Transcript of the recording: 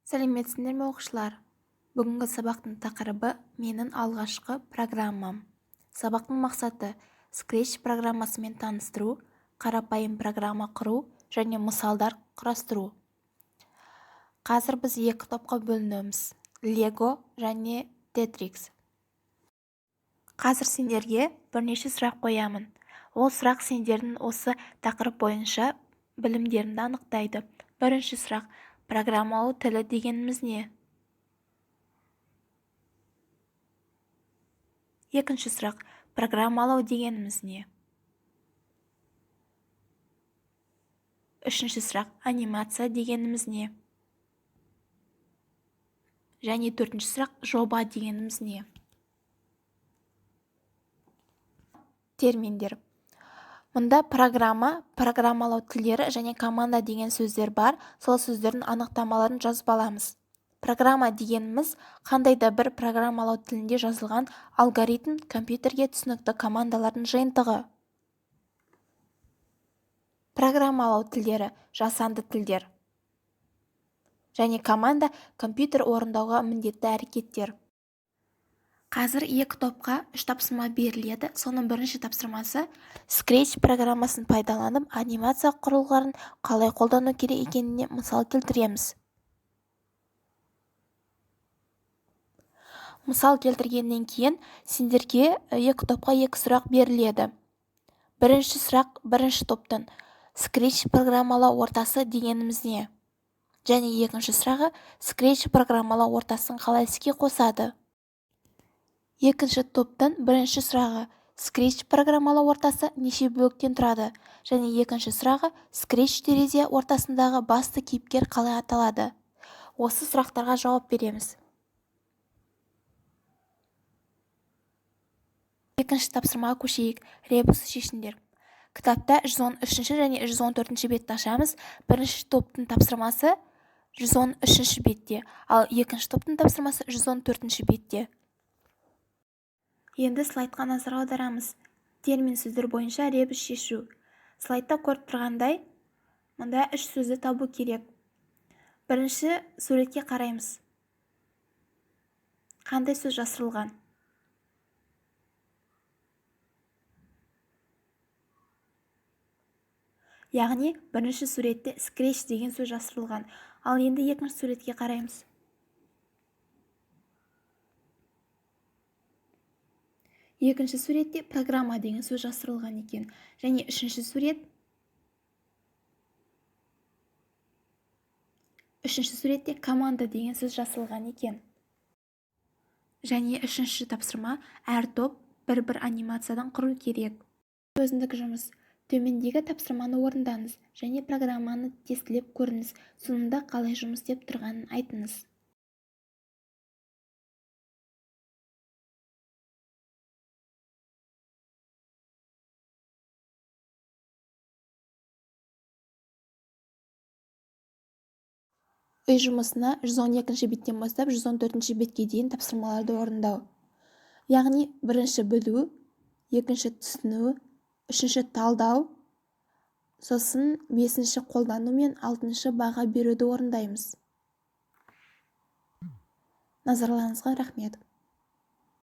Сәлеметсіңдер ме оқушылар? Бүгінгі сабақтың тақырыбы менің алғашқы программам. Сабақтың мақсаты Scratch программасымен таныстыру, қарапайым программа құру және мысалдар құрастыру. Қазір біз екі топқа бөлінеміз: Lego және Tetris. Қазір сендерге бірнеше сұрақ қоямын. Ол сұрақ сендердің осы тақырып бойынша білімдеріңді анықтайды. Бірінші сұрақ: программалау тілі дегеніміз не? Екінші сұрақ: программалау дегеніміз не? Үшінші сұрақ: анимация дегеніміз не? Және төртінші сұрақ: жоба дегеніміз не? Терминдер. Мұнда программа, программалау тілдері және команда деген сөздер бар. Сол сөздердің анықтамаларын жазып аламыз. Программа дегеніміз қандай да бір программалау тілінде жазылған алгоритм, компьютерге түсінікті командалардың жиынтығы. Программалау тілдері жасанды тілдер. Және команда компьютер орындауға міндетті әрекеттер. Қазір екі топқа үш тапсырма беріледі. Соның бірінші тапсырмасы Scratch программасын пайдаланып анимация құрылғыларын қалай қолдану керек екеніне мысал келтіреміз. Мысал келтіргеннен кейін сендерге екі топқа екі сұрақ беріледі. Бірінші сұрақ бірінші топтан: Scratch программалау ортасы дегеніміз не? Және екінші сұрағы: Scratch программалау ортасын қалай іске қосады? Екінші топтан бірінші сұрағы: Scratch программалау ортасы неше бөліктен тұрады? Және екінші сұрағы: Scratch терезе ортасындағы басты кейіпкер қалай аталады? Осы сұрақтарға жауап береміз. Екінші тапсырмаға көшейік. Ребус шешіңдер. Кітапта 113 және 114 бетті ашамыз. Бірінші топтың тапсырмасы 113 бетте, ал екінші топтың тапсырмасы 114 бетте. Енді слайдқа назар аударамыз. Термин сөздер бойынша ребус шешу. Слайдта көріп тұрғандай, мұнда үш сөзді табу керек. Бірінші суретке қараймыз. Қандай сөз жасырылған? Яғни, бірінші суретте Scratch деген сөз жасырылған. Ал енді екінші суретке қараймыз. Екінші суретте программа деген сөз жасырылған екен. Және үшінші суретте команда деген сөз жасырылған екен. Және үшінші тапсырма: әр топ бір анимациядан құру керек. Өзіндік жұмыс. Төмендегі тапсырманы орындаңыз және программаны тестілеп көріңіз. Соңында қалай жұмыс істеп тұрғанын айтыңыз. Үй жұмысына 112 беттен бастап 114 бетке дейін тапсырмаларды орындау. Яғни, бірінші білу, екінші түсіну, үшінші талдау, сосын бесінші қолдану мен алтыншы баға беруді орындаймыз. Назарларыңызға рахмет.